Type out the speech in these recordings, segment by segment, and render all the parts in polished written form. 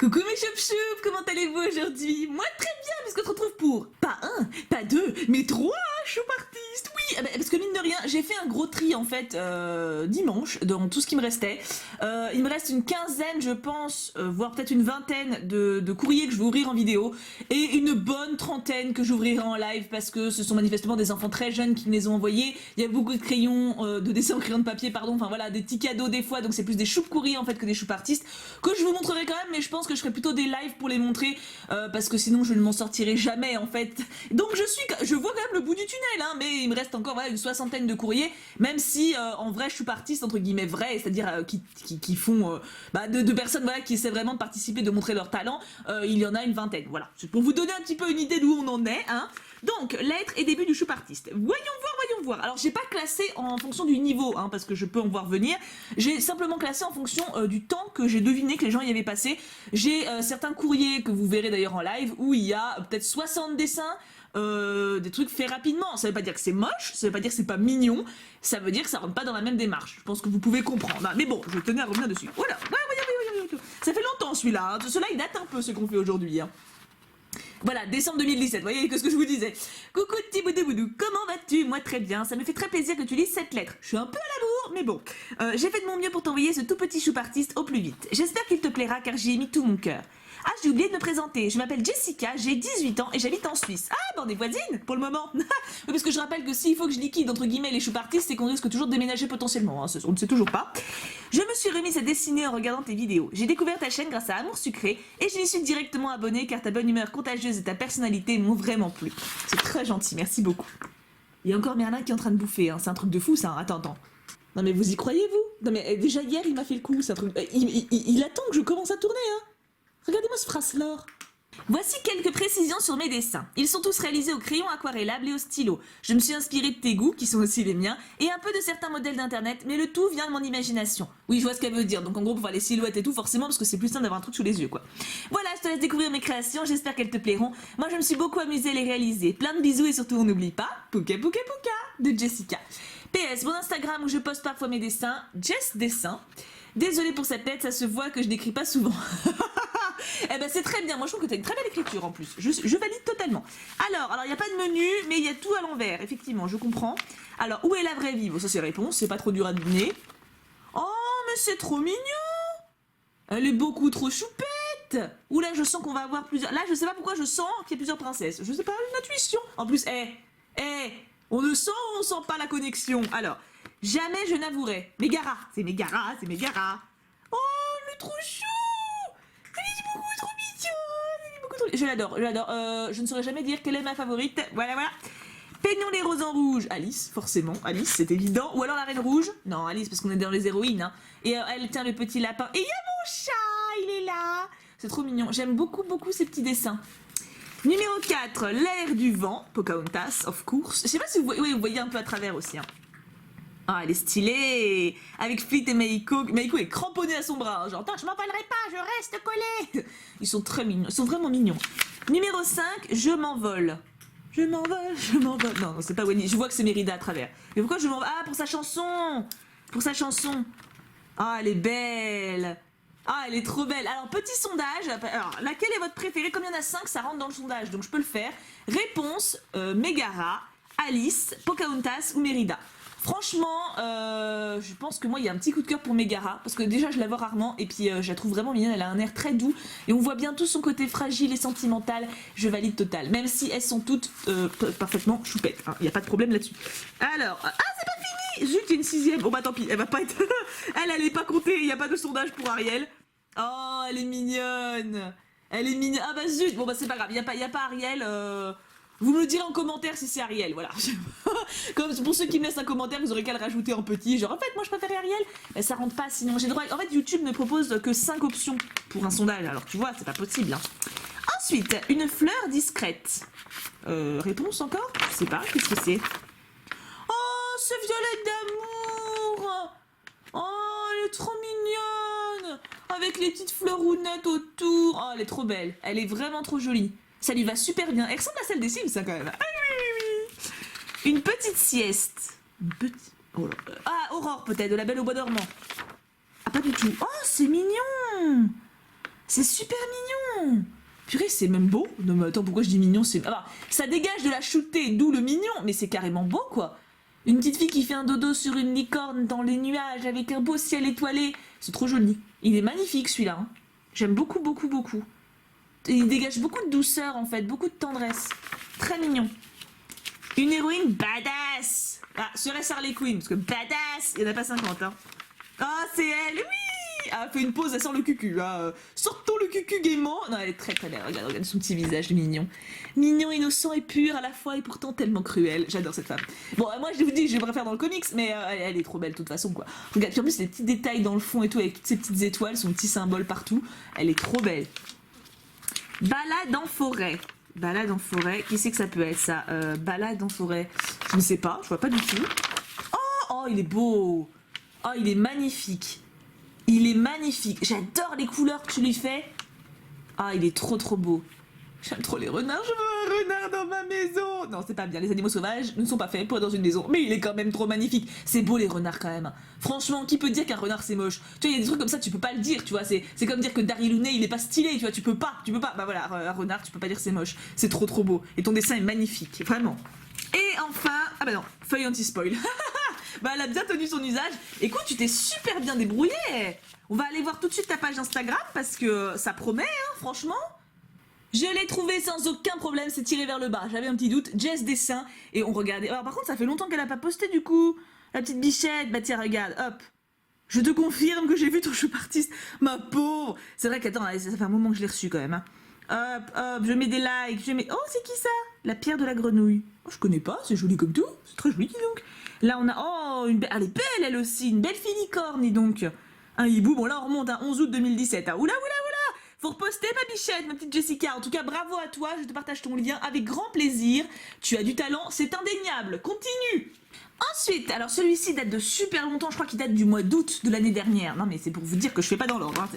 Coucou mes choup-choup, comment allez-vous aujourd'hui? Moi très bien, puisqu'on se retrouve pour pas un, pas deux, mais trois choup artistes. Oui, parce que mine de rien, j'ai fait un gros tri en fait dimanche dans tout ce qui me restait. Il me reste une quinzaine, je pense, voire peut-être une vingtaine de courriers que je vais ouvrir en vidéo et une bonne trentaine que j'ouvrirai en live parce que ce sont manifestement des enfants très jeunes qui me les ont envoyés. Il y a beaucoup de crayons, de dessins en crayon de papier, pardon, enfin voilà, des petits cadeaux des fois, donc c'est plus des choup courriers en fait que des choup artistes que je vous montrerai quand même, mais je pense que je ferai plutôt des lives pour les montrer parce que sinon je ne m'en sortirai jamais en fait. Donc je vois quand même le bout du tunnel, hein, mais il me reste encore voilà, une soixantaine de courriers, même si en vrai choup artistes entre guillemets vrais, c'est-à-dire qui font de personnes voilà, qui essaient vraiment de participer, de montrer leur talent, il y en a une vingtaine, voilà. C'est pour vous donner un petit peu une idée d'où on en est, hein. Donc, lettres et début du choup artiste. Voyons voir. Alors, j'ai pas classé en fonction du niveau, hein, parce que je peux en voir venir. J'ai simplement classé en fonction du temps que j'ai deviné que les gens y avaient passé. J'ai certains courriers que vous verrez d'ailleurs en live où il y a peut-être 60 dessins, des trucs faits rapidement. Ça veut pas dire que c'est moche, ça veut pas dire que c'est pas mignon, ça veut dire que ça rentre pas dans la même démarche. Je pense que vous pouvez comprendre. Mais bon, je tenais à revenir dessus. Voilà. Ça fait longtemps celui-là. Hein. Cela, il date un peu ce qu'on fait aujourd'hui. Hein. Voilà, décembre 2017, vous voyez, qu'est-ce que je vous disais. Coucou petit boudou, comment vas-tu? Moi très bien, ça me fait très plaisir que tu lises cette lettre. Je suis un peu à la bourre, mais bon. J'ai fait de mon mieux pour t'envoyer ce tout petit choup artiste au plus vite. J'espère qu'il te plaira car j'y ai mis tout mon cœur. Ah, j'ai oublié de me présenter, je m'appelle Jessica, j'ai 18 ans et j'habite en Suisse. Ah, on est voisines, pour le moment. Oui, parce que je rappelle que s'il faut que je liquide, entre guillemets, les choup artistes, c'est qu'on risque toujours de déménager potentiellement, hein, on ne sait toujours pas. Je me suis remise à dessiner en regardant tes vidéos. J'ai découvert ta chaîne grâce à Amour Sucré et je m'y suis directement abonnée car ta bonne humeur contagieuse et ta personnalité m'ont vraiment plu. C'est très gentil, merci beaucoup. Il y a encore Merlin qui est en train de bouffer, hein. C'est un truc de fou ça, hein. Attends. Non mais vous y croyez vous? Non mais déjà hier il m'a fait le coup, c'est un truc... Il attend que je commence à tourner, hein. Regardez-moi ce phrase-là. Voici quelques précisions sur mes dessins. Ils sont tous réalisés au crayon aquarellable et au stylo. Je me suis inspirée de tes goûts, qui sont aussi les miens, et un peu de certains modèles d'internet, mais le tout vient de mon imagination. Oui, je vois ce qu'elle veut dire. Donc en gros, pour voir les silhouettes et tout, forcément, parce que c'est plus simple d'avoir un truc sous les yeux, quoi. Voilà, je te laisse découvrir mes créations, j'espère qu'elles te plairont. Moi, je me suis beaucoup amusée à les réaliser. Plein de bisous et surtout, on n'oublie pas, Pouka Pouka Pouka, de Jessica. PS, mon Instagram où je poste parfois mes dessins, Jess Dessin. Désolée pour cette tête, ça se voit que je n'écris pas souvent. Eh ben c'est très bien, moi je trouve que tu as une très belle écriture en plus, je valide totalement. Alors il n'y a pas de menu, mais il y a tout à l'envers, effectivement, je comprends. Alors, où est la vraie vie? Bon, ça c'est réponse, c'est pas trop dur à deviner. Oh, mais c'est trop mignon. Elle est beaucoup trop choupette. Ouh là, je sens qu'on va avoir plusieurs... Là, je sais pas pourquoi je sens qu'il y a plusieurs princesses. Je sais pas, une intuition. En plus, on ne sent ou on sent pas la connexion. Alors, jamais je n'avouerai. Mégara, c'est Mégara. Oh, le trop chou. Je l'adore. Je ne saurais jamais dire quelle est ma favorite. Voilà. Peignons les roses en rouge. Alice, forcément. Alice, c'est évident. Ou alors la reine rouge. Non, Alice, parce qu'on est dans les héroïnes. Hein. Et elle tient le petit lapin. Et il y a mon chat, il est là. C'est trop mignon. J'aime beaucoup ces petits dessins. Numéro 4, l'air du vent. Pocahontas, of course. Je sais pas si vous voyez, oui, vous voyez un peu à travers aussi. Hein. Ah, elle est stylée. Avec Fleet et Meiko. Meiko est cramponnée à son bras. Genre, attends, je m'envolerai pas, je reste collée. Ils sont très mignons. Ils sont vraiment mignons. Numéro 5, je m'envole. Je m'envole. Non, c'est pas Wendy. Je vois que c'est Mérida à travers. Mais pourquoi je m'envole? Ah, pour sa chanson. Ah, elle est belle. Ah, elle est trop belle. Alors, petit sondage. Alors, laquelle est votre préférée? Comme il y en a 5, ça rentre dans le sondage. Donc, je peux le faire. Réponse, Mégara, Alice, Pocahontas ou Mérida. Franchement, je pense que moi il y a un petit coup de cœur pour Mégara, parce que déjà je la vois rarement, et puis je la trouve vraiment mignonne, elle a un air très doux, et on voit bien tout son côté fragile et sentimental, je valide total, même si elles sont toutes parfaitement choupettes, il n'y a pas de problème là-dessus. Alors, ah c'est pas fini. Zut, il y a une 6ème, bon bah tant pis, elle va pas être... elle est pas comptée, il n'y a pas de sondage pour Ariel. Oh, elle est mignonne. Ah bah zut, bon bah c'est pas grave, il n'y a pas Ariel... Vous me le direz en commentaire si c'est Ariel, voilà. Comme pour ceux qui me laissent un commentaire, vous aurez qu'à le rajouter en petit, genre en fait moi je préfère Ariel, mais ça rentre pas sinon j'ai le droit. En fait YouTube ne propose que 5 options pour un sondage, alors tu vois c'est pas possible. Hein. Ensuite, une fleur discrète. Réponse encore? Je sais pas, qu'est-ce que c'est? Oh, ce violette d'amour. Oh, elle est trop mignonne. Avec les petites fleurs rounettes autour. Oh, elle est trop belle, elle est vraiment trop jolie. Ça lui va super bien. Elle ressemble à celle des Sims, ça, quand même. Ah, oui. Une petite sieste. Oh là. Ah, Aurore, peut-être, de la Belle au bois dormant. Ah, pas du tout. Oh, c'est mignon. C'est super mignon. Purée, c'est même beau. Non mais attends, pourquoi je dis mignon? C'est... Alors, ça dégage de la shootée, d'où le mignon, mais c'est carrément beau, quoi. Une petite fille qui fait un dodo sur une licorne dans les nuages avec un beau ciel étoilé. C'est trop joli. Il est magnifique, celui-là. Hein. J'aime beaucoup, beaucoup, beaucoup. Et il dégage beaucoup de douceur, en fait, beaucoup de tendresse. Très mignon. Une héroïne badass. Ah, serait-ce Harley Quinn, parce que badass, il n'y en a pas 50, hein. Ah, c'est elle, oui. Ah, elle fait une pause, elle sort le cucu. Hein. Sortons le cucu gaiement. Non, elle est très très belle. Regarde, regarde son petit visage mignon. Mignon, innocent et pur à la fois et pourtant tellement cruel. J'adore cette femme. Bon, moi je vous dis, je préfère dans le comics, mais elle est trop belle de toute façon, quoi. Regarde, puis en plus, les petits détails dans le fond et tout, avec toutes ces petites étoiles, son petit symbole partout. Elle est trop belle. Balade en forêt. Balade en forêt. Qui c'est que ça peut être, ça? Balade en forêt. Je ne sais pas, je vois pas du tout. Oh, il est beau. Oh, il est magnifique. Il est magnifique. J'adore les couleurs que tu lui fais. Ah, il est trop trop beau. J'aime trop les renards. Je veux un renard dans ma maison. Non, c'est pas bien. Les animaux sauvages ne sont pas faits pour être dans une maison. Mais il est quand même trop magnifique. C'est beau les renards quand même. Franchement, qui peut dire qu'un renard c'est moche? Tu vois, il y a des trucs comme ça, tu peux pas le dire. Tu vois, c'est comme dire que Daryl Looney il est pas stylé. Tu vois, tu peux pas. Bah voilà, un renard, tu peux pas dire c'est moche. C'est trop trop beau. Et ton dessin est magnifique, vraiment. Et enfin, ah bah non, feuille anti-spoil. Bah elle a bien tenu son usage. Écoute, tu t'es super bien débrouillé. On va aller voir tout de suite ta page Instagram parce que ça promet, hein, franchement. Je l'ai trouvé sans aucun problème, c'est tiré vers le bas. J'avais un petit doute. Jess Dessin et on regardait. Alors par contre, ça fait longtemps qu'elle a pas posté du coup. La petite bichette. Bah tiens, regarde, hop. Je te confirme que j'ai vu ton show artiste. Ma pauvre. C'est vrai qu'attends, ça fait un moment que je l'ai reçu quand même. Hein. Hop, hop, je mets des likes, je mets... Oh, c'est qui ça? La pierre de la grenouille. Oh, je connais pas, c'est joli comme tout. C'est très joli, dis donc. Là, on a... Oh, elle est belle, elle aussi. Une belle filicorne, dis donc. Un hibou. Bon, là, on remonte à 11 août 2017. Hein. Oula, oula, oula. Faut reposter, ma bichette, ma petite Jessica. En tout cas, bravo à toi. Je te partage ton lien avec grand plaisir. Tu as du talent, c'est indéniable. Continue. Ensuite, alors celui-ci date de super longtemps, je crois qu'il date du mois d'août de l'année dernière. Non mais c'est pour vous dire que je fais pas dans l'ordre. Hein.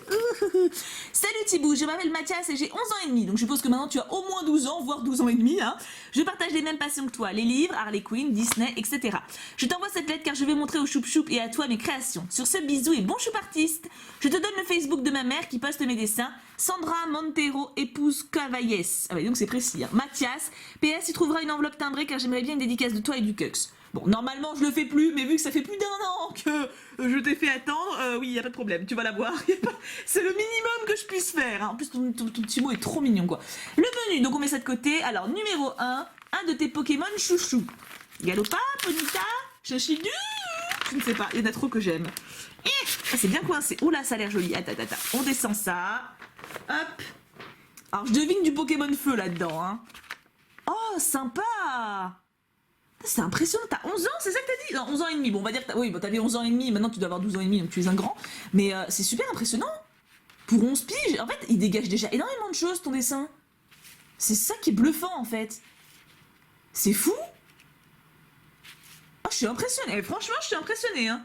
Salut Thibou, je m'appelle Mathias et j'ai 11 ans et demi. Donc je suppose que maintenant tu as au moins 12 ans, voire 12 ans et demi. Hein. Je partage les mêmes passions que toi, les livres, Harley Quinn, Disney, etc. Je t'envoie cette lettre car je vais montrer au Choup Choup et à toi mes créations. Sur ce, bisous et bon choup artiste. Je te donne le Facebook de ma mère qui poste mes dessins. Sandra Montero, épouse Cavaillès. Ah ouais, donc c'est précis. Hein. Mathias, PS, tu trouveras une enveloppe timbrée car j'aimerais bien une dédicace de toi et du Cux. Bon, normalement, je le fais plus, mais vu que ça fait plus d'un an que je t'ai fait attendre, oui, y a pas de problème, tu vas la voir. C'est le minimum que je puisse faire. Hein. En plus, ton petit mot est trop mignon, quoi. Le menu, donc on met ça de côté. Alors, numéro 1, un de tes Pokémon chouchou. Galopa, Ponyta, Chinchillu, je ne sais pas, il y en a trop que j'aime. Et c'est bien coincé. Oula, ça a l'air joli. Attends. On descend ça. Hop. Alors, je devine du Pokémon feu là-dedans. Hein. Oh, sympa. C'est impressionnant, t'as 11 ans, c'est ça que t'as dit? Non, 11 ans et demi, bon on va dire que oui, bon, t'avais 11 ans et demi, maintenant tu dois avoir 12 ans et demi, donc tu es un grand. Mais c'est super impressionnant. Pour 11 piges, en fait, il dégage déjà énormément de choses ton dessin. C'est ça qui est bluffant en fait. C'est fou. Oh, je suis impressionnée, franchement je suis impressionnée. Hein.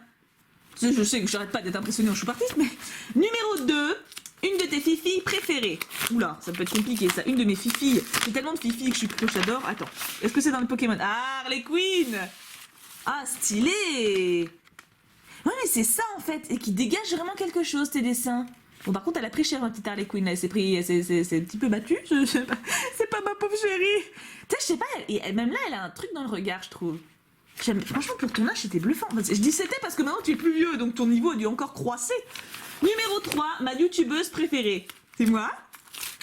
Je sais que j'arrête pas d'être impressionnée en choup artiste, mais... Numéro 2, une de tes fifilles préférées. Oula, ça peut être compliqué ça. Une de mes fifilles. J'ai tellement de fifilles que j'adore. Attends, est-ce que c'est dans le Pokémon? Ah, Harley Quinn. Ah, stylé. Ouais, mais c'est ça en fait. Et qui dégage vraiment quelque chose, tes dessins. Bon, par contre, elle a pris cher, ma petite Harley Quinn. Elle s'est un petit peu battue. C'est pas ma pauvre chérie. Tu sais, je sais pas, même là, elle a un truc dans le regard, je trouve. Franchement, pour ton âge, c'était bluffant. Je dis c'était parce que maintenant, tu es plus vieux, donc ton niveau a dû encore croisser. Numéro 3, ma youtubeuse préférée. C'est moi.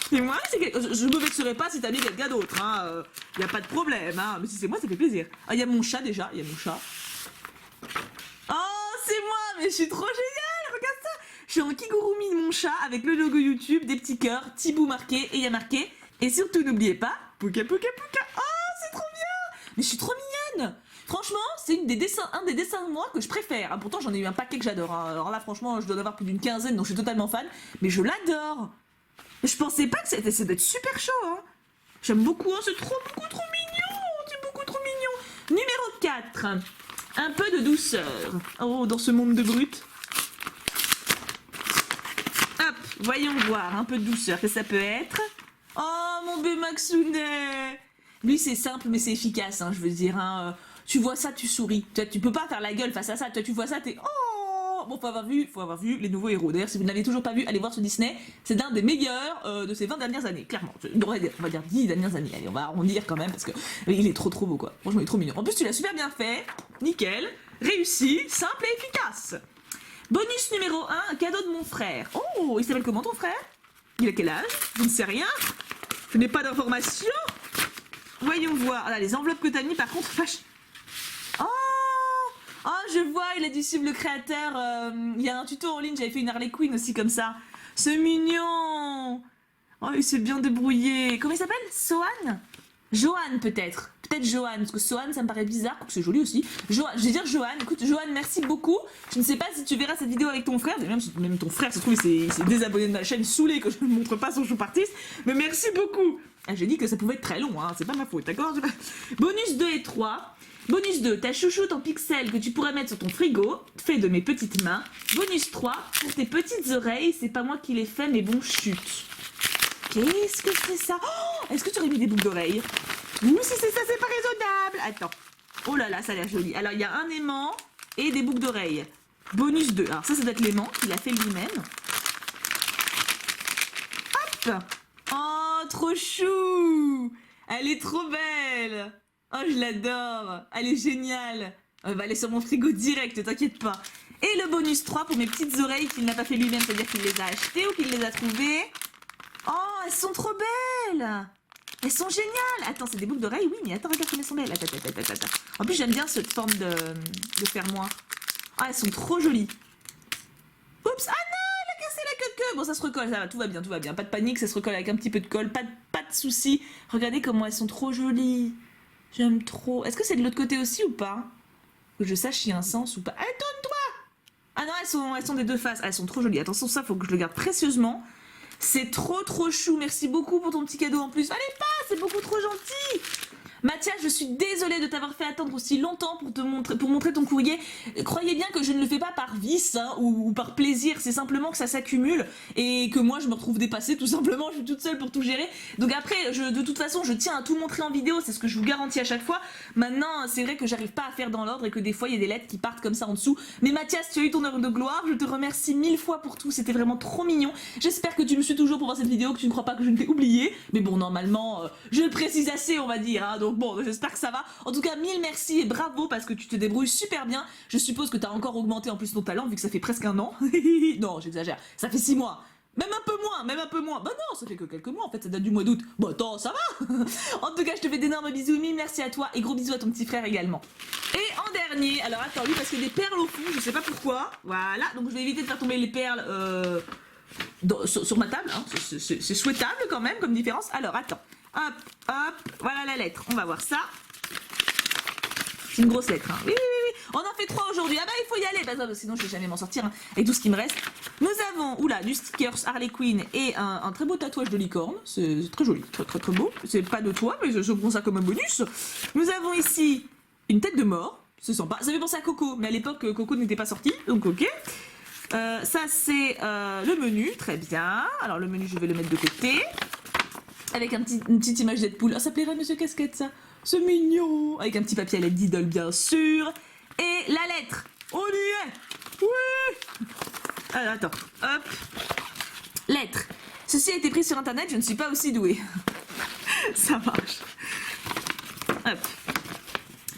C'est moi. Je me vexerai pas si t'as mis quelqu'un d'autre. Hein. Y a pas de problème. Hein. Mais si c'est moi, ça fait plaisir. Ah, y a mon chat déjà. Y a mon chat. Oh, c'est moi. Mais je suis trop géniale. Regarde ça. Je suis en kigurumi de mon chat avec le logo YouTube, des petits cœurs, Thibou marqué. Et il y a marqué. Et surtout, n'oubliez pas. Pouka, pouka, pouka. Oh, c'est trop bien. Mais je suis trop mignonne. Franchement, c'est un des dessins de moi que je préfère. Hein, pourtant, j'en ai eu un paquet que j'adore. Hein. Alors là, franchement, je dois en avoir plus d'une quinzaine, donc je suis totalement fan. Mais je l'adore. Je pensais pas que ça devait être super chaud. Hein. J'aime beaucoup. Hein, c'est beaucoup trop mignon. C'est beaucoup trop mignon. Numéro 4. Un peu de douceur. Oh, dans ce monde de brutes. Hop, voyons voir. Un peu de douceur. Qu'est-ce que ça peut être? Oh, mon bébé Maxounet. Lui, c'est simple, mais c'est efficace, hein, je veux dire. Hein. Tu vois ça, tu souris. Tu peux pas faire la gueule face à ça. Tu vois ça, t'es... Oh, bon, faut avoir vu les nouveaux héros. D'ailleurs, si vous ne l'avez toujours pas vu, allez voir ce Disney. C'est l'un des meilleurs de ces 20 dernières années, clairement. On va dire 10 dernières années. Allez, on va arrondir quand même parce que il est trop beau, quoi. Franchement, il est trop mignon. En plus, tu l'as super bien fait. Nickel. Réussi. Simple et efficace. Bonus numéro 1, un cadeau de mon frère. Oh, il s'appelle comment ton frère? Il a quel âge? Je ne sais rien. Je n'ai pas d'informations. Voyons voir. Ah, là, les enveloppes que t'as mis, par contre, vache. Oh, je vois, il a dû suivre le créateur. Il y a un tuto en ligne, j'avais fait une Harley Quinn aussi comme ça. C'est mignon. Oh, il s'est bien débrouillé. Comment il s'appelle? Sohan? Johan peut-être. Peut-être Johan, parce que Sohan ça me paraît bizarre, c'est joli aussi. Johan, je vais dire Johan. Écoute, Johan, merci beaucoup. Je ne sais pas si tu verras cette vidéo avec ton frère, même ton frère, ça se trouve, il s'est désabonné de ma chaîne, saoulé que je ne montre pas son Choup Artist. Mais merci beaucoup. Ah, j'ai dit que ça pouvait être très long, hein, c'est pas ma faute, d'accord? Bonus 2 et 3. Bonus 2, ta chouchoute en pixels que tu pourrais mettre sur ton frigo, fait de mes petites mains. Bonus 3, pour tes petites oreilles, c'est pas moi qui les fais, mais bon, chut. Qu'est-ce que c'est ça? Oh, est-ce que tu aurais mis des boucles d'oreilles? Ouh, si c'est ça, c'est pas raisonnable. Attends. Oh là là, ça a l'air joli. Alors, il y a un aimant et des boucles d'oreilles. Bonus 2. Alors, ça doit être l'aimant qu'il a fait lui-même. Hop! Oh, trop chou! Elle est trop belle! Oh, je l'adore! Elle est géniale! Elle va aller sur mon frigo direct, t'inquiète pas. Et le bonus 3 pour mes petites oreilles qu'il n'a pas fait lui-même, c'est-à-dire qu'il les a achetées ou qu'il les a trouvées. Oh, elles sont trop belles! Elles sont géniales! Attends, c'est des boucles d'oreilles? Oui, mais attends, regarde comme elles sont belles. Attends. En plus, j'aime bien cette forme de fermoir. Ah, elles sont trop jolies. Oups! Ah non, elle a cassé la queue. Bon, ça se recolle, ça va, tout va bien. Pas de panique, ça se recolle avec un petit peu de colle. Pas de soucis. Regardez comment elles sont trop jolies. J'aime trop. Est-ce que c'est de l'autre côté aussi ou pas? Que je sache s'il y a un sens ou pas. Allez, tourne-toi! Ah non, elles sont des deux faces. Ah, elles sont trop jolies. Attention, ça, faut que je le garde précieusement. C'est trop chou. Merci beaucoup pour ton petit cadeau en plus. Allez, pas, c'est beaucoup trop gentil. Mathias, je suis désolée de t'avoir fait attendre aussi longtemps pour montrer ton courrier. Croyez bien que je ne le fais pas par vice hein, ou par plaisir, c'est simplement que ça s'accumule et que moi je me retrouve dépassée tout simplement, je suis toute seule pour tout gérer. Donc après, de toute façon, je tiens à tout montrer en vidéo, c'est ce que je vous garantis à chaque fois. Maintenant, c'est vrai que j'arrive pas à faire dans l'ordre et que des fois il y a des lettres qui partent comme ça en dessous. Mais Mathias, tu as eu ton heure de gloire, je te remercie 1000 fois pour tout, c'était vraiment trop mignon. J'espère que tu me suis toujours pour voir cette vidéo, que tu ne crois pas que je ne t'ai oublié. Mais bon, normalement, je le précise assez, on va dire, hein, donc bon, j'espère que ça va. En tout cas, 1000 merci et bravo parce que tu te débrouilles super bien. Je suppose que tu as encore augmenté en plus ton talent vu que ça fait presque un an. Non, j'exagère. Ça fait 6 mois. Même un peu moins. Bah non, ça fait que quelques mois en fait, ça date du mois d'août. Bon, attends, ça va. En tout cas, je te fais d'énormes bisous. 1000 merci à toi et gros bisous à ton petit frère également. Et en dernier, alors attends, lui parce que des perles au fond, je sais pas pourquoi. Voilà, donc je vais éviter de faire tomber les perles sur ma table. Hein. C'est souhaitable quand même comme différence. Alors attends. Hop, voilà la lettre, on va voir ça. C'est une grosse lettre, hein. Oui. On en fait 3 aujourd'hui, ah bah il faut y aller, bah, sinon je vais jamais m'en sortir, hein, avec tout ce qui me reste. Nous avons, du stickers Harley Quinn et un très beau tatouage de licorne, c'est très joli, très beau. C'est pas de toi, mais je prends ça comme un bonus. Nous avons ici une tête de mort, c'est sympa, ça fait penser à Coco, mais à l'époque Coco n'était pas sorti, donc ok. Ça c'est le menu, très bien, alors le menu je vais le mettre de côté. Avec une petite image Deadpool. Ah, ça plairait Monsieur Casquette, ça. C'est mignon. Avec un petit papier à lettres d'idole, bien sûr. Et la lettre. On y est. Oui. Alors, attends. Hop. Lettre. Ceci a été pris sur Internet, je ne suis pas aussi douée. Ça marche. Hop.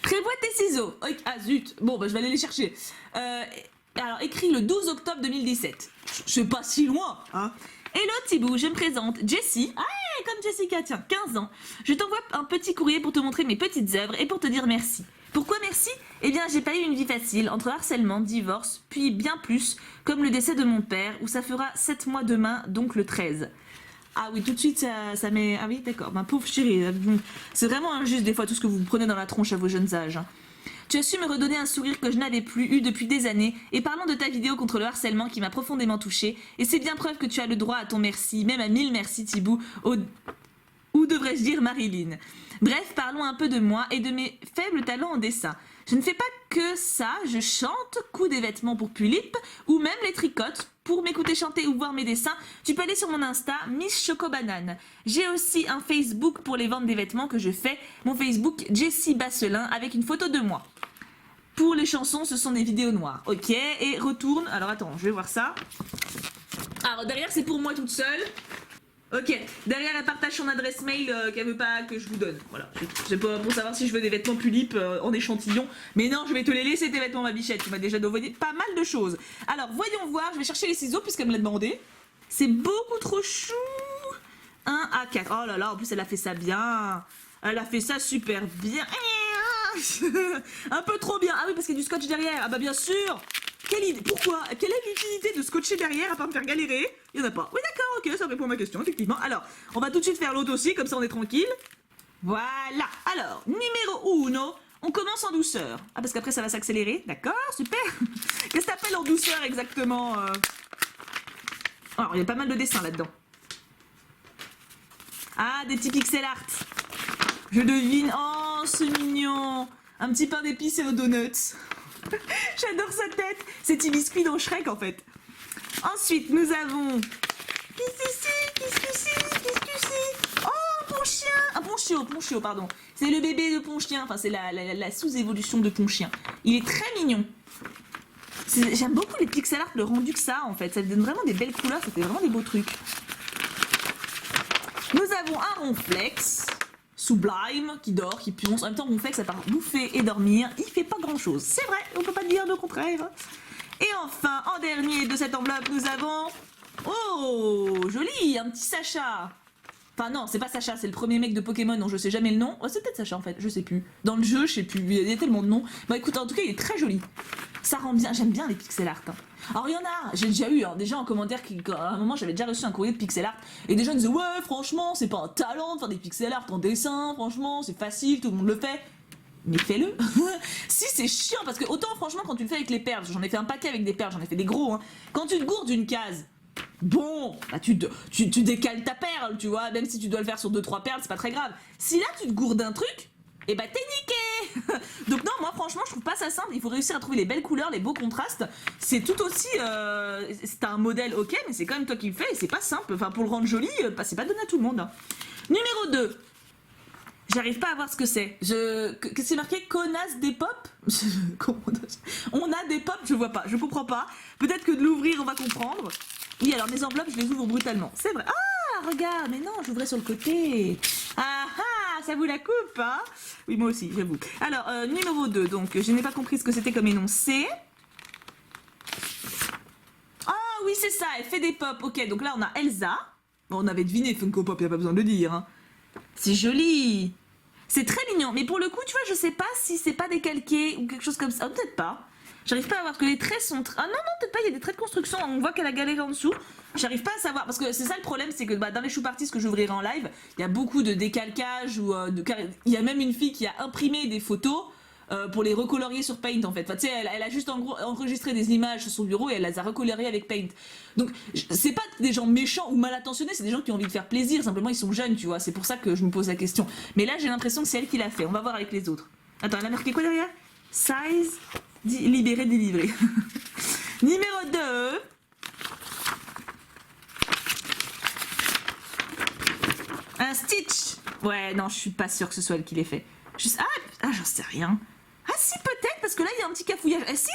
Prévois tes ciseaux. Ah, zut. Bon, bah, je vais aller les chercher. Alors, écrit le 12 octobre 2017. C'est pas si loin, hein. Hello Thibou, je me présente, Jessie. Ah, comme Jessica, tiens, 15 ans. Je t'envoie un petit courrier pour te montrer mes petites œuvres et pour te dire merci. Pourquoi merci? Eh bien, j'ai pas eu une vie facile, entre harcèlement, divorce, puis bien plus, comme le décès de mon père, où ça fera 7 mois demain, donc le 13. Ah oui, tout de suite, ça met... Ah oui, d'accord, ma pauvre chérie, c'est vraiment injuste des fois tout ce que vous prenez dans la tronche à vos jeunes âges. Hein. Tu as su me redonner un sourire que je n'avais plus eu depuis des années, et parlons de ta vidéo contre le harcèlement qui m'a profondément touchée, et c'est bien preuve que tu as le droit à ton merci, même à 1000 merci Thibou, ou devrais-je dire Marilyn. Bref, parlons un peu de moi et de mes faibles talents en dessin. Je ne fais pas que ça, je chante, couds des vêtements pour Pulip, ou même les tricotes. Pour m'écouter chanter ou voir mes dessins, tu peux aller sur mon Insta, Miss Chocobanane. J'ai aussi un Facebook pour les ventes des vêtements que je fais, mon Facebook Jessie Basselin avec une photo de moi. Pour les chansons, ce sont des vidéos noires. Ok, et retourne. Alors attends, je vais voir ça. Alors derrière, c'est pour moi toute seule. Ok, derrière, elle partage son adresse mail qu'elle veut pas que je vous donne. Voilà, c'est pour savoir si je veux des vêtements Pulip en échantillon. Mais non, je vais te les laisser tes vêtements, ma bichette. Tu m'as déjà envoyé pas mal de choses. Alors, voyons voir. Je vais chercher les ciseaux puisqu'elle me l'a demandé. C'est beaucoup trop chou. 1 à 4. Oh là là, en plus, elle a fait ça bien. Elle a fait ça super bien. Un peu trop bien. Ah oui, parce qu'il y a du scotch derrière. Ah bah bien sûr. Quelle idée? Pourquoi? Quelle est l'utilité de scotcher derrière à part me faire galérer? Il n'y en a pas. Oui d'accord, ok, ça répond à ma question, effectivement. Alors, on va tout de suite faire l'autre aussi, comme ça on est tranquille. Voilà. Alors, numéro 1, on commence en douceur. Ah, parce qu'après ça va s'accélérer. D'accord, super. Qu'est-ce que t'appelles en douceur exactement Alors, il y a pas mal de dessins là-dedans. Ah, des petits pixel art. Je devine. Oh, c'est mignon. Un petit pain d'épices et aux donuts. J'adore sa tête. C'est petit biscuit dans Shrek en fait. Ensuite, nous avons... Qu'est-ce que c'est? Oh, un ponchien. Un ponchio, pardon. C'est le bébé de ponchien. Enfin, c'est la sous-évolution de ponchien. Il est très mignon. J'aime beaucoup les pixel art, le rendu que ça en fait. Ça donne vraiment des belles couleurs, ça fait vraiment des beaux trucs. Nous avons un ronflex. Sublime, qui dort, qui pionce. En même temps, Ronflex, à part bouffer et dormir, il fait pas grand chose. C'est vrai, on peut pas dire le contraire. Et enfin, en dernier de cette enveloppe, nous avons... Oh, joli, un petit Sacha. Enfin non, c'est pas Sacha, c'est le premier mec de Pokémon dont je sais jamais le nom. Oh, c'est peut-être Sacha en fait, je sais plus. Dans le jeu, je sais plus, il y a tellement de noms. Bah écoute, en tout cas, il est très joli. Ça rend bien, j'aime bien les pixel art. Hein. Alors il y en a, j'ai déjà eu des gens en commentaire qui, à un moment j'avais déjà reçu un courrier de pixel art et des gens disaient ouais franchement c'est pas un talent de faire des pixel art en dessin, franchement c'est facile, tout le monde le fait. Mais fais-le. Si c'est chiant parce que autant franchement quand tu le fais avec les perles, j'en ai fait un paquet avec des perles, j'en ai fait des gros. Hein. Quand tu te gourdes une case, bon, bah tu décales ta perle, tu vois, même si tu dois le faire sur 2-3 perles, c'est pas très grave. Si là tu te gourdes un truc, et bah t'es niqué. Donc non, moi franchement je trouve pas ça simple, il faut réussir à trouver les belles couleurs, les beaux contrastes. C'est tout aussi, c'est un modèle ok, mais c'est quand même toi qui le fais et c'est pas simple, enfin pour le rendre joli, c'est pas donné à tout le monde. Hein. Numéro 2. J'arrive pas à voir ce que c'est. Que c'est marqué connasse des pop. On a des pop, je vois pas, je comprends pas. Peut-être que de l'ouvrir on va comprendre. Oui, alors mes enveloppes je les ouvre brutalement. C'est vrai. Ah, regarde, mais non, j'ouvrais sur le côté. Ah ah, ça vous la coupe, hein? Oui, moi aussi, j'avoue. Alors, numéro 2, donc je n'ai pas compris ce que c'était comme énoncé. Ah oui, c'est ça, elle fait des pop. Ok, donc là on a Elsa. Bon, on avait deviné Funko Pop, y a pas besoin de le dire. Hein. C'est joli. C'est très mignon, mais pour le coup, tu vois, je sais pas si c'est pas décalqué ou quelque chose comme ça. Peut-être pas. J'arrive pas à voir, parce que les traits sont... Ah non, peut-être pas, il y a des traits de construction, on voit qu'elle a galéré en dessous. J'arrive pas à savoir, parce que c'est ça le problème, c'est que dans les Chou Parties que j'ouvrirai en live, il y a beaucoup de décalcage, ou il y a même une fille qui a imprimé des photos pour les recolorier sur Paint, en fait. Enfin, tu sais, elle a juste en gros enregistré des images sur son bureau et elle les a recoloriées avec Paint. Donc, c'est pas des gens méchants ou mal intentionnés, c'est des gens qui ont envie de faire plaisir, simplement ils sont jeunes, tu vois, c'est pour ça que je me pose la question. Mais là, j'ai l'impression que c'est elle qui l'a fait, on va voir avec les autres. Attends, elle a marqué quoi derrière? Size... libéré, délivré. Numéro 2. Un Stitch. Ouais, non, je suis pas sûre que ce soit elle qui l'ait fait. Ah, j'en sais rien. Ah si, peut-être, parce que là, il y a un petit cafouillage. Si.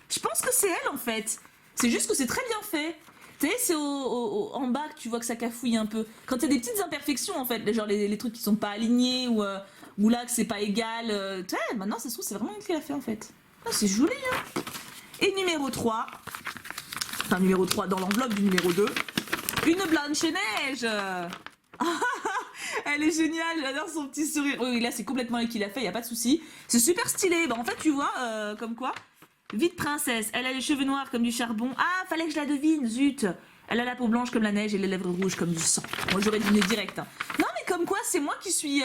Je pense que c'est elle, en fait. C'est juste que c'est très bien fait. Tu sais, c'est en bas que tu vois que ça cafouille un peu. Quand il y a des petites imperfections, en fait, genre les trucs qui sont pas alignés ou là que c'est pas égal. Tu sais, maintenant, ça se trouve, c'est vraiment elle qui l'a fait, en fait. Ah, c'est joli, hein. Et numéro 3. Enfin, numéro 3 dans l'enveloppe du numéro 2. Une Blanche-Neige. Elle est géniale, j'adore son petit sourire. Oui, là, c'est complètement elle qui l'a fait, y a pas de souci. C'est super stylé. Bah, en fait, tu vois, comme quoi. Vite princesse, elle a les cheveux noirs comme du charbon. Ah, fallait que je la devine, zut. Elle a la peau blanche comme la neige et les lèvres rouges comme du sang. Moi, j'aurais deviné direct. Hein. Non, mais comme quoi, c'est moi qui suis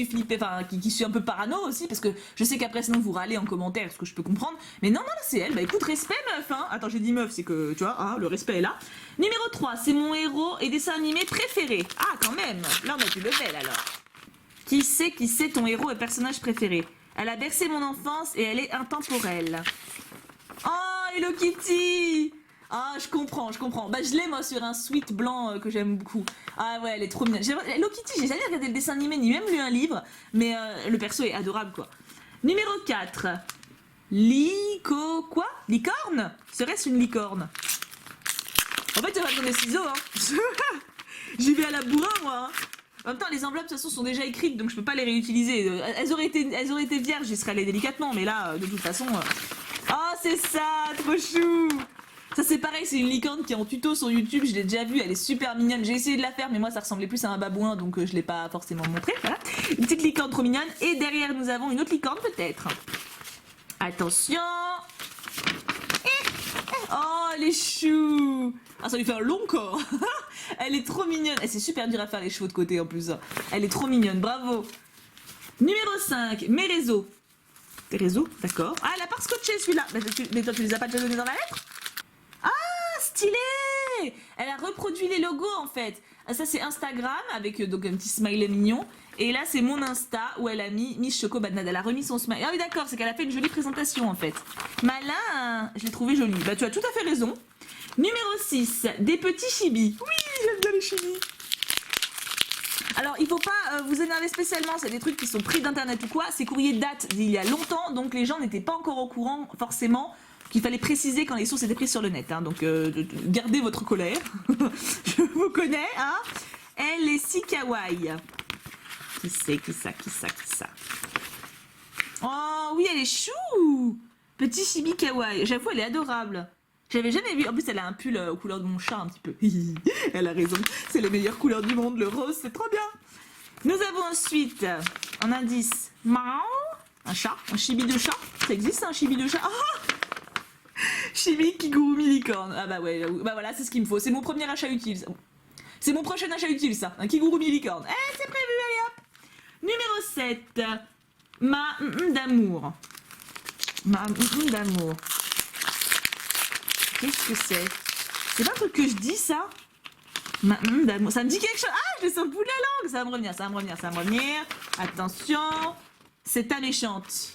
flippée, enfin, qui suis un peu parano aussi, parce que je sais qu'après, sinon, vous râlez en commentaire, ce que je peux comprendre. Mais non, c'est elle. Bah écoute, respect, meuf. Hein. Attends, j'ai dit meuf, c'est que, tu vois, hein, le respect est là. Numéro 3, c'est mon héros et dessin animé préféré. Ah, quand même. Là, on a du level, alors. Qui c'est ton héros et personnage préféré? Elle a bercé mon enfance et elle est intemporelle. Oh, Hello Kitty! Ah, je comprends. Bah, je l'ai, moi, sur un sweat blanc que j'aime beaucoup. Ah ouais, elle est trop mignonne. Hello Kitty, j'ai jamais regardé le dessin animé, ni même lu un livre, mais le perso est adorable, quoi. Numéro 4. Quoi? Licorne? Serait-ce une licorne? En fait, ça va prendre des ciseaux, hein. J'y vais à la bourrin, moi. Hein. En même temps, les enveloppes, de toute façon, sont déjà écrites, donc je peux pas les réutiliser. Elles auraient été vierges, j'y serais allée délicatement, mais là, de toute façon... Oh, c'est ça, trop chou. Ça, c'est pareil, c'est une licorne qui est en tuto sur YouTube, je l'ai déjà vue, elle est super mignonne. J'ai essayé de la faire, mais moi, ça ressemblait plus à un babouin, donc je l'ai pas forcément montré, voilà. Une petite licorne trop mignonne, et derrière, nous avons une autre licorne, peut-être. Attention. Oh, elle est chou. Ah, ça lui fait un long corps. Elle est trop mignonne. Et c'est super dur à faire les chevaux de côté en plus. Elle est trop mignonne, bravo. Numéro 5, mes réseaux. Tes réseaux, d'accord. Ah, elle a pas scotché celui-là. Mais toi, tu les as pas déjà donnés dans la lettre? Ah, stylé. Elle a reproduit les logos en fait. Ah, ça, c'est Instagram avec donc un petit smiley mignon. Et là, c'est mon Insta où elle a mis Miss Choco Banane. Elle a remis son smiley. Ah oui, d'accord, c'est qu'elle a fait une jolie présentation en fait. Malin, je l'ai trouvé jolie. Bah, tu as tout à fait raison. Numéro 6, des petits chibis. Oui, j'aime bien les chibis. Alors, il faut pas vous énerver spécialement, c'est des trucs qui sont pris d'internet ou quoi. Ces courriers datent d'il y a longtemps, donc les gens n'étaient pas encore au courant forcément qu'il fallait préciser quand les sources étaient prises sur le net. Hein. Donc, gardez votre colère. Je vous connais, hein. Elle est si kawaii. Qui ça? Oh oui, elle est chou. Petit chibi kawaii. J'avoue, elle est adorable. J'avais jamais vu. En plus, elle a un pull aux couleurs de mon chat un petit peu. Elle a raison. C'est les meilleures couleurs du monde. Le rose, c'est trop bien. Nous avons ensuite en indice un chat, un chibi de chat. Ça existe un chibi de chat? Ah, chibi kigurumi licorne. Ah bah ouais, bah voilà, c'est ce qu'il me faut. C'est mon premier achat utile. C'est mon prochain achat utile, ça. Un kigurumi licorne. Eh, c'est prévu, allez hop. Numéro 7. Ma d'amour. Ma d'amour. Qu'est-ce que c'est? C'est pas un truc que je dis, ça? D'amour. Ça me dit quelque chose. Ah, je laisse un bout de la langue. Ça va me revenir. Attention. C'est ta méchante.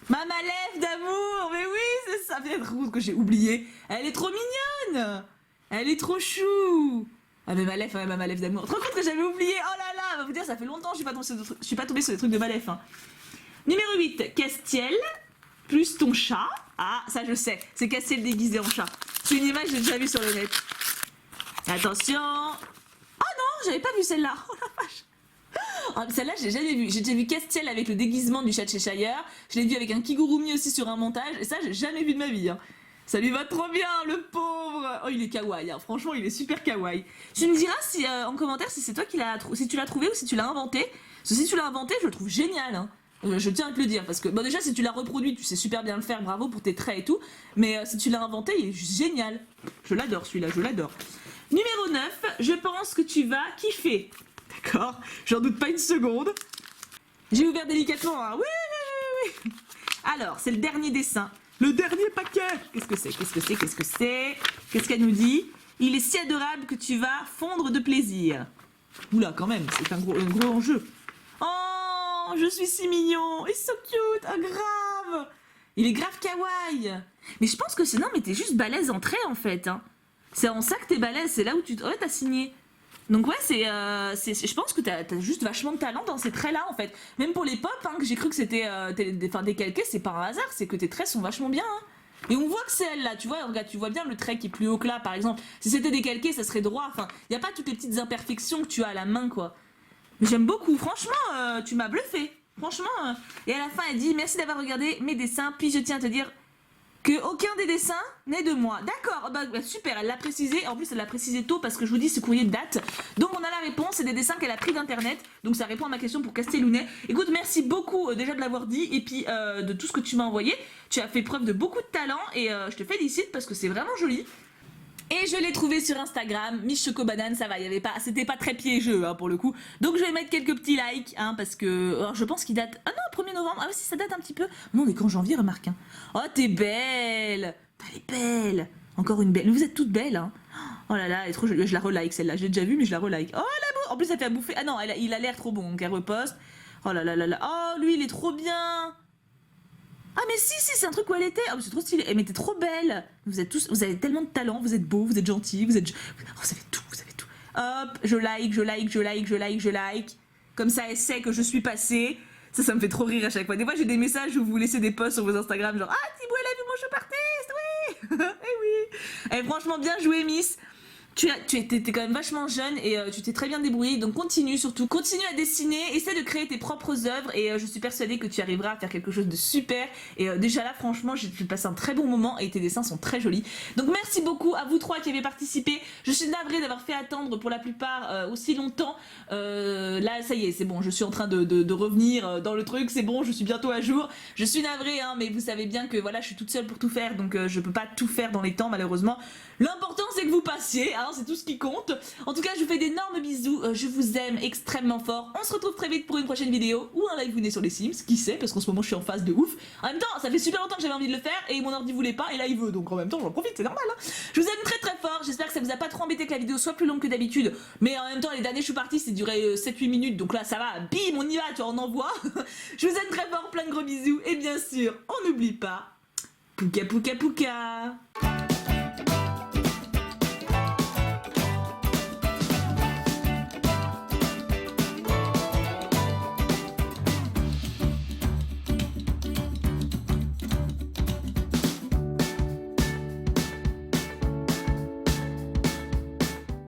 Ma lèvre d'amour. Mais oui, c'est ça. Peut-être que j'ai oublié. Elle est trop mignonne. Elle est trop chou. Ah, mais Malef d'amour. Trop compte que j'avais oublié. Oh là là. On va vous dire, ça fait longtemps que je suis pas tombée sur des trucs de Malef. Hein. Numéro 8. Castiel. Plus ton chat. Ah, ça je sais. C'est Castiel déguisé en chat. C'est une image que j'ai déjà vue sur le net. Attention. Oh non, j'avais pas vu celle-là. Oh la vache. Oh, celle-là, j'ai jamais vu. J'ai déjà vu Castiel avec le déguisement du chat de Cheshire. Je l'ai vu avec un kigurumi aussi sur un montage. Et ça, j'ai jamais vu de ma vie. Hein. Ça lui va trop bien, le pauvre. Oh, il est kawaii. Hein. Franchement, il est super kawaii. Tu me diras si, en commentaire si c'est toi qui l'as si tu l'as trouvé ou si tu l'as inventé. Parce que si tu l'as inventé, je le trouve génial. Hein. Je tiens à te le dire, parce que bon, déjà si tu l'as reproduit, tu sais super bien le faire, bravo pour tes traits et tout, mais si tu l'as inventé, il est juste génial. Je l'adore celui-là, je l'adore. Numéro 9, je pense que tu vas kiffer. D'accord, j'en doute pas une seconde. J'ai ouvert délicatement, hein. Oui. Alors, c'est le dernier dessin. Le dernier paquet. Qu'est-ce que c'est? Qu'est-ce qu'elle nous dit? Il est si adorable que tu vas fondre de plaisir. Oula, quand même, c'est un gros enjeu. Oh, je suis si mignon. It's so cute. Ah, grave. Il est grave kawaii. Mais je pense que c'est... Non, mais t'es juste balèze en trait, en fait. Hein. C'est en ça que t'es balèze. C'est là où tu... Ouais, t'as signé. Donc ouais, je pense que t'as juste vachement de talent dans ces traits-là, en fait. Même pour les pop, hein, que j'ai cru que c'était décalqué, c'est pas un hasard. C'est que tes traits sont vachement bien. Hein. Et on voit que c'est elle, là. Tu vois, regarde, tu vois bien le trait qui est plus haut que là, par exemple. Si c'était décalqué, ça serait droit. Enfin, y a pas toutes les petites imperfections que tu as à la main, quoi. Mais j'aime beaucoup, franchement, tu m'as bluffé. Franchement. Et à la fin, elle dit merci d'avoir regardé mes dessins, puis je tiens à te dire que aucun des dessins n'est de moi. D'accord, bah, super, elle l'a précisé. En plus, elle l'a précisé tôt parce que je vous dis, ce courrier date. Donc, on a la réponse, c'est des dessins qu'elle a pris d'internet. Donc, ça répond à ma question pour Castellounet. Écoute, merci beaucoup déjà de l'avoir dit et puis de tout ce que tu m'as envoyé. Tu as fait preuve de beaucoup de talent et je te félicite parce que c'est vraiment joli. Et je l'ai trouvé sur Instagram, Miss Choco Banane, ça va, c'était pas très piégeux hein, pour le coup. Donc je vais mettre quelques petits likes, hein, parce que alors, je pense qu'il date... Ah non, 1er novembre, ah oui, si ça date un petit peu. Non, mais qu'en janvier, remarque. Hein. Oh, t'es belle. Elle est belle. Encore une belle. Vous êtes toutes belles, hein. Oh là là, elle est trop jolie. Je la relike celle-là, j'ai déjà vu, mais je la relike. Oh, la beau. En plus, ça fait à bouffer. Ah non, il a l'air trop bon, donc elle reposte. Oh là là là là. Oh, lui, il est trop bien. Ah mais si, c'est un truc où elle était. Oh, c'est trop stylé. Mais t'es trop belle. Vous avez tellement de talent, vous êtes beaux, vous êtes gentils, vous savez tout. Hop, je like. Comme ça, elle sait que je suis passée. Ça me fait trop rire à chaque fois. Des fois, j'ai des messages où vous laissez des posts sur vos Instagram, genre ah Thibaut, elle a vu mon show artiste, oui. Eh oui. Et franchement, bien joué, Miss. Tu étais quand même vachement jeune et tu t'es très bien débrouillée, donc continue surtout, continue à dessiner, essaie de créer tes propres œuvres et je suis persuadée que tu arriveras à faire quelque chose de super et déjà là franchement j'ai passé un très bon moment et tes dessins sont très jolis. Donc merci beaucoup à vous trois qui avez participé, je suis navrée d'avoir fait attendre pour la plupart aussi longtemps, là ça y est c'est bon, je suis en train de revenir dans le truc, c'est bon, je suis bientôt à jour, je suis navrée hein, mais vous savez bien que voilà je suis toute seule pour tout faire donc je peux pas tout faire dans les temps malheureusement, l'important c'est que vous passiez hein, c'est tout ce qui compte. En tout cas, je vous fais d'énormes bisous. Je vous aime extrêmement fort. On se retrouve très vite pour une prochaine vidéo ou un live sur les Sims, qui sait, parce qu'en ce moment je suis en phase de ouf. En même temps, ça fait super longtemps que j'avais envie de le faire et mon ordi voulait pas et là il veut. Donc en même temps, j'en profite, c'est normal. Hein. Je vous aime très très fort. J'espère que ça vous a pas trop embêté que la vidéo soit plus longue que d'habitude. Mais en même temps, les derniers je suis partie, c'est duré 7-8 minutes. Donc là, ça va. Bim, on y va, tu vois, on envoie. Je vous aime très fort. Plein de gros bisous. Et bien sûr, on n'oublie pas. Pouka pouka pouka.